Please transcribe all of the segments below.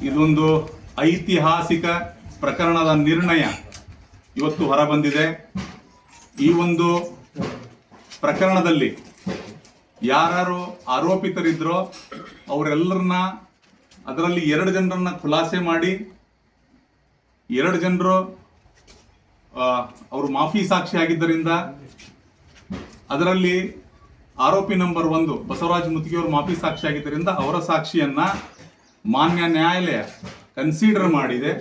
ಇದೊಂದು ಐತಿಹಾಸಿಕ ಪ್ರಕರಣದ ನಿರ್ಣಯ ಇವತ್ತು ಹೊರಬಂದಿದೆ. ಈ ಒಂದು ಪ್ರಕರಣದಲ್ಲಿ ಯಾರು ಆರೋಪಿತರಿದ್ರೋ ಅವರೆಲ್ಲರನ್ನ, ಅದರಲ್ಲಿ 2 ಜನರನ್ನ ಖುಲಾಸೆ ಮಾಡಿ 2 ಜನರು ಅವರು ಮಾಫಿ ಸಾಕ್ಷಿ ಆಗಿದ್ದರಿಂದ ಅದರಲ್ಲಿ ಆರೋಪಿ ನಂಬರ್ 1 ಬಸವರಾಜ ಮುತ್ತಿಗೆ ಅವರು ಮಾಫಿ ಸಾಕ್ಷಿ ಆಗಿದ್ದರಿಂದ ಅವರ ಸಾಕ್ಷಿಯನ್ನ ಮಾನ್ಯ ನ್ಯಾಯಾಲಯ ಕನ್ಸಿಡರ್ ಮಾಡಿದೆ.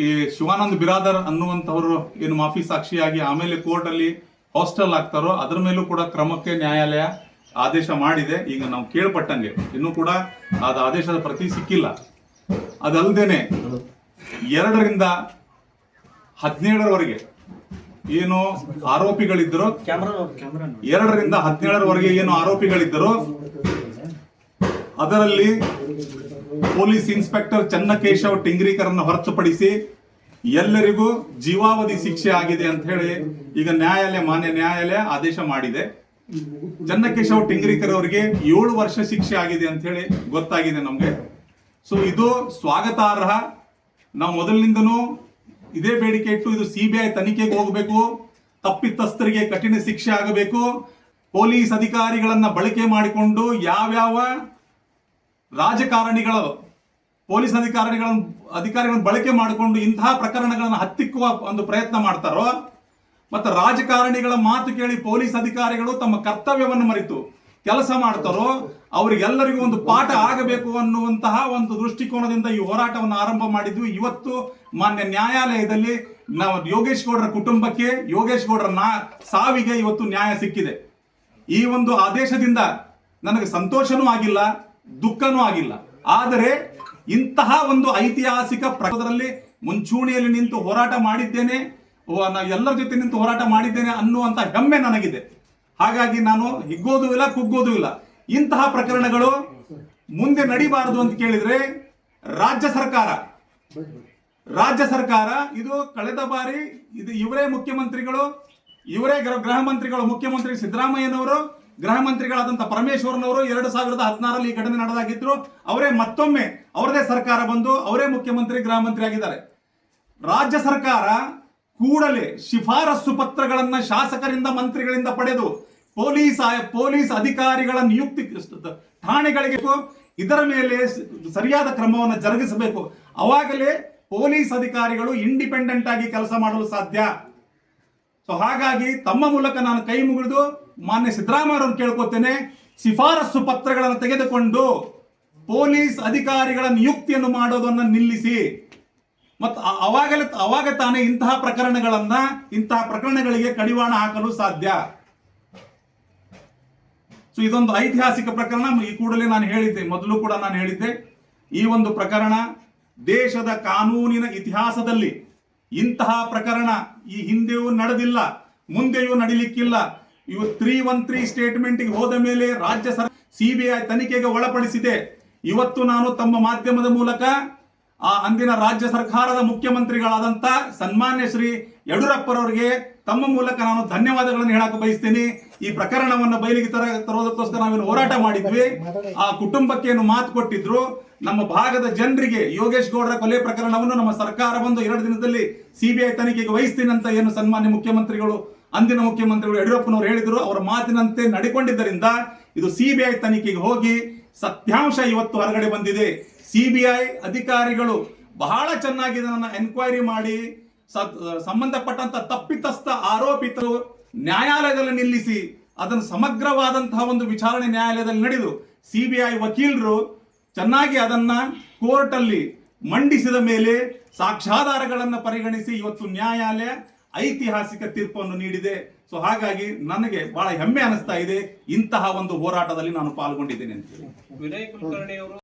ಈ ಶಿವಾನಂದ್ ಬಿರಾದರ್ ಅನ್ನುವಂಥವರು ಏನು ಮಾಫಿ ಸಾಕ್ಷಿಯಾಗಿ ಆಮೇಲೆ ಕೋರ್ಟ್ ಅಲ್ಲಿ ಹಾಸ್ಟೆಲ್ ಆಗ್ತಾರೋ ಅದರ ಮೇಲೂ ಕೂಡ ಕ್ರಮಕ್ಕೆ ನ್ಯಾಯಾಲಯ ಆದೇಶ ಮಾಡಿದೆ. ಈಗ ನಾವು ಕೇಳ್ಪಟ್ಟಂಗೆ ಇನ್ನೂ ಕೂಡ ಅದು ಆದೇಶದ ಪ್ರತಿ ಸಿಕ್ಕಿಲ್ಲ. ಅದಲ್ಲದೇನೆ 2 ರಿಂದ 17ರವರೆಗೆ ಏನು ಆರೋಪಿಗಳಿದ್ದರು, 2 ರಿಂದ 17ರವರೆಗೆ ಏನು ಆರೋಪಿಗಳಿದ್ದರು ಅದರಲ್ಲಿ ಪೊಲೀಸ್ ಇನ್ಸ್ಪೆಕ್ಟರ್ ಚನ್ನಕೇಶವ್ ಟಿಂಗ್ರಿಕರನ್ನು ಹೊರತುಪಡಿಸಿ ಎಲ್ಲರಿಗೂ ಜೀವಾವಧಿ ಶಿಕ್ಷೆ ಆಗಿದೆ ಅಂತ ಹೇಳಿ ಈಗ ಮಾನ್ಯ ನ್ಯಾಯಾಲಯ ಆದೇಶ ಮಾಡಿದೆ. ಚನ್ನಕೇಶವ್ ಟಿಂಗ್ರಿಕರ್ ಅವರಿಗೆ 7 ವರ್ಷ ಶಿಕ್ಷೆ ಆಗಿದೆ ಅಂತ ಹೇಳಿ ಗೊತ್ತಾಗಿದೆ ನಮ್ಗೆ. ಸೊ ಇದು ಸ್ವಾಗತಾರ್ಹ. ನಾವು ಮೊದಲಿನಿಂದನೂ ಇದೇ ಬೇಡಿಕೆ ಇಟ್ಟು ಇದು CBI ತನಿಖೆಗೆ ಹೋಗಬೇಕು, ತಪ್ಪಿತಸ್ಥರಿಗೆ ಕಠಿಣ ಶಿಕ್ಷೆ ಆಗಬೇಕು, ಪೊಲೀಸ್ ಅಧಿಕಾರಿಗಳನ್ನ ಬಳಕೆ ಮಾಡಿಕೊಂಡು ಯಾವ್ಯಾವ ರಾಜಕಾರಣಿಗಳು ಪೊಲೀಸ್ ಅಧಿಕಾರಿಗಳನ್ನು ಬಳಕೆ ಮಾಡಿಕೊಂಡು ಇಂತಹ ಪ್ರಕರಣಗಳನ್ನು ಹತ್ತಿಕ್ಕುವ ಒಂದು ಪ್ರಯತ್ನ ಮಾಡ್ತಾರೋ, ಮತ್ತು ರಾಜಕಾರಣಿಗಳ ಮಾತು ಕೇಳಿ ಪೊಲೀಸ್ ಅಧಿಕಾರಿಗಳು ತಮ್ಮ ಕರ್ತವ್ಯವನ್ನು ಮರೆತು ಕೆಲಸ ಮಾಡ್ತಾರೋ ಅವರಿಗೆಲ್ಲರಿಗೂ ಒಂದು ಪಾಠ ಆಗಬೇಕು ಅನ್ನುವಂತಹ ಒಂದು ದೃಷ್ಟಿಕೋನದಿಂದ ಈ ಹೋರಾಟವನ್ನು ಆರಂಭ ಮಾಡಿದ್ವಿ. ಇವತ್ತು ಮಾನ್ಯ ನ್ಯಾಯಾಲಯದಲ್ಲಿ ನಾವು ಯೋಗೇಶ್ ಗೌಡರ ಕುಟುಂಬಕ್ಕೆ, ಯೋಗೇಶ್ ಗೌಡರ ಸಾವಿಗೆ ಇವತ್ತು ನ್ಯಾಯ ಸಿಕ್ಕಿದೆ. ಈ ಒಂದು ಆದೇಶದಿಂದ ನನಗೆ ಸಂತೋಷನೂ ಆಗಿಲ್ಲ, ದುಃಖನೂ ಆಗಿಲ್ಲ. ಆದರೆ ಇಂತಹ ಒಂದು ಐತಿಹಾಸಿಕ ಪ್ರಕರಣದಲ್ಲಿ ಮುಂಚೂಣಿಯಲ್ಲಿ ನಿಂತು ಹೋರಾಟ ಮಾಡಿದ್ದೇನೆ, ಎಲ್ಲರ ಜೊತೆ ನಿಂತು ಹೋರಾಟ ಮಾಡಿದ್ದೇನೆ ಅನ್ನುವಂತ ಹೆಮ್ಮೆ ನನಗಿದೆ. ಹಾಗಾಗಿ ನಾನು ಹಿಗ್ಗೋದು ಇಲ್ಲ, ಕುಗ್ಗೋದು ಇಲ್ಲ. ಇಂತಹ ಪ್ರಕರಣಗಳು ಮುಂದೆ ನಡಿಬಾರದು ಅಂತ ಕೇಳಿದ್ರೆ ರಾಜ್ಯ ಸರ್ಕಾರ ಇದು ಕಳೆದ ಬಾರಿ ಇದು ಇವರೇ ಮುಖ್ಯಮಂತ್ರಿಗಳು, ಇವರೇ ಗೃಹ ಮಂತ್ರಿಗಳು, ಮುಖ್ಯಮಂತ್ರಿ ಸಿದ್ದರಾಮಯ್ಯನವರು, ಗೃಹ ಮಂತ್ರಿಗಳಾದಂಥ ಪರಮೇಶ್ವರನವರು 2016ರಲ್ಲಿ ಈ ಘಟನೆ ನಡೆದಾಗಿದ್ರು. ಅವರೇ ಮತ್ತೊಮ್ಮೆ ಅವರದೇ ಸರ್ಕಾರ ಬಂದು ಅವರೇ ಮುಖ್ಯಮಂತ್ರಿ, ಗೃಹ ಮಂತ್ರಿ ಆಗಿದ್ದಾರೆ. ರಾಜ್ಯ ಸರ್ಕಾರ ಕೂಡಲೇ ಶಿಫಾರಸು ಪತ್ರಗಳನ್ನ ಶಾಸಕರಿಂದ, ಮಂತ್ರಿಗಳಿಂದ ಪಡೆದು ಪೊಲೀಸ್ ಅಧಿಕಾರಿಗಳ ನಿಯುಕ್ತಿ ಠಾಣೆಗಳಿಗೆ ಇದರ ಮೇಲೆ ಸರಿಯಾದ ಕ್ರಮವನ್ನು ಜರುಗಿಸಬೇಕು. ಅವಾಗಲೇ ಪೊಲೀಸ್ ಅಧಿಕಾರಿಗಳು ಇಂಡಿಪೆಂಡೆಂಟ್ ಆಗಿ ಕೆಲಸ ಮಾಡಲು ಸಾಧ್ಯ. ಸೊ ಹಾಗಾಗಿ ತಮ್ಮ ಮೂಲಕ ನಾನು ಕೈ ಮುಗಿದು ಮಾನ್ಯ ಸಿದ್ದರಾಮಯ್ಯರನ್ನು ಕೇಳ್ಕೊತೇನೆ, ಶಿಫಾರಸು ಪತ್ರಗಳನ್ನು ತೆಗೆದುಕೊಂಡು ಪೊಲೀಸ್ ಅಧಿಕಾರಿಗಳ ನಿಯುಕ್ತಿಯನ್ನು ಮಾಡೋದನ್ನು ನಿಲ್ಲಿಸಿ. ಮತ್ತು ಅವಾಗ ತಾನೇ ಇಂತಹ ಪ್ರಕರಣಗಳಿಗೆ ಕಡಿವಾಣ ಹಾಕಲು ಸಾಧ್ಯ. ಸೊ ಇದೊಂದು ಐತಿಹಾಸಿಕ ಪ್ರಕರಣ. ಈ ಕೂಡಲೇ ನಾನು ಹೇಳಿದ್ದೆ, ಮೊದಲು ಕೂಡ ನಾನು ಹೇಳಿದ್ದೆ, ಈ ಒಂದು ಪ್ರಕರಣ ದೇಶದ ಕಾನೂನಿನ ಇತಿಹಾಸದಲ್ಲಿ ಇಂತಹ ಪ್ರಕರಣ ಈ ಹಿಂದೆಯೂ ನಡೆದಿಲ್ಲ, ಮುಂದೆಯೂ ನಡೀಲಿಕ್ಕಿಲ್ಲ. ಇವು 313 ಸ್ಟೇಟ್ಮೆಂಟ್ಗೆ ಹೋದ ಮೇಲೆ ರಾಜ್ಯ ಸರ್ಕಾರ CBI ತನಿಖೆಗೆ ಒಳಪಡಿಸಿದೆ. ಇವತ್ತು ನಾನು ತಮ್ಮ ಮಾಧ್ಯಮದ ಮೂಲಕ ಅಂದಿನ ರಾಜ್ಯ ಸರ್ಕಾರದ ಮುಖ್ಯಮಂತ್ರಿಗಳಾದಂತ ಸನ್ಮಾನ್ಯ ಶ್ರೀ ಯಡಿಯೂರಪ್ಪರವರಿಗೆ ತಮ್ಮ ಮೂಲಕ ನಾನು ಧನ್ಯವಾದಗಳನ್ನು ಹೇಳಕ್ಕೆ ಬಯಸ್ತೀನಿ. ಈ ಪ್ರಕರಣವನ್ನು ಬಯಲಿಗೆ ತರೋದಕ್ಕೋಸ್ಕರ ನಾವೇನು ಹೋರಾಟ ಮಾಡಿದ್ವಿ, ಆ ಕುಟುಂಬಕ್ಕೆ ಏನು ಮಾತು ಕೊಟ್ಟಿದ್ರು, ನಮ್ಮ ಭಾಗದ ಜನರಿಗೆ ಯೋಗೇಶ್ ಗೌಡರ ಕೊಲೆ ಪ್ರಕರಣವನ್ನು ನಮ್ಮ ಸರ್ಕಾರ ಬಂದು 2 ದಿನದಲ್ಲಿ CBI ತನಿಖೆಗೆ ವಹಿಸ್ತೀನಿ ಅಂತ ಏನು ಸನ್ಮಾನ್ಯ ಮುಖ್ಯಮಂತ್ರಿಗಳು, ಅಂದಿನ ಮುಖ್ಯಮಂತ್ರಿಗಳು ಯಡಿಯೂರಪ್ಪನವರು ಹೇಳಿದ್ರು, ಅವರ ಮಾತಿನಂತೆ ನಡೆಕೊಂಡಿದ್ದರಿಂದ ಇದು CBI ತನಿಖೆಗೆ ಹೋಗಿ ಸತ್ಯಾಂಶ ಇವತ್ತು ಹೊರಗಡೆ ಬಂದಿದೆ. CBI ಅಧಿಕಾರಿಗಳು ಬಹಳ ಚೆನ್ನಾಗಿ ಇದನ್ನು ಎನ್ಕ್ವೈರಿ ಮಾಡಿ ಸಂಬಂಧಪಟ್ಟಂತ ತಪ್ಪಿತಸ್ಥ ಆರೋಪಿತರು ನ್ಯಾಯಾಲಯದಲ್ಲಿ ನಿಲ್ಲಿಸಿ ಅದನ್ನು ಸಮಗ್ರವಾದಂತಹ ಒಂದು ವಿಚಾರಣೆ ನ್ಯಾಯಾಲಯದಲ್ಲಿ ನಡೆದು CBI ವಕೀಲರು ಚೆನ್ನಾಗಿ ಅದನ್ನ ಕೋರ್ಟ್ ಅಲ್ಲಿ ಮಂಡಿಸಿದ ಮೇಲೆ ಸಾಕ್ಷ್ಯಾಧಾರಗಳನ್ನು ಪರಿಗಣಿಸಿ ಇವತ್ತು ನ್ಯಾಯಾಲಯ ಐತಿಹಾಸಿಕ ತೀರ್ಪನ್ನು ನೀಡಿದೆ. ಸೊ ಹಾಗಾಗಿ ನನಗೆ ಬಹಳ ಹೆಮ್ಮೆ ಅನಿಸ್ತಾ ಇದೆ, ಇಂತಹ ಒಂದು ಹೋರಾಟದಲ್ಲಿ ನಾನು ಪಾಲ್ಗೊಂಡಿದ್ದೇನೆ ಅಂತ. ವಿನಯ್ ಕುಲಕರ್ಣಿ ಅವರು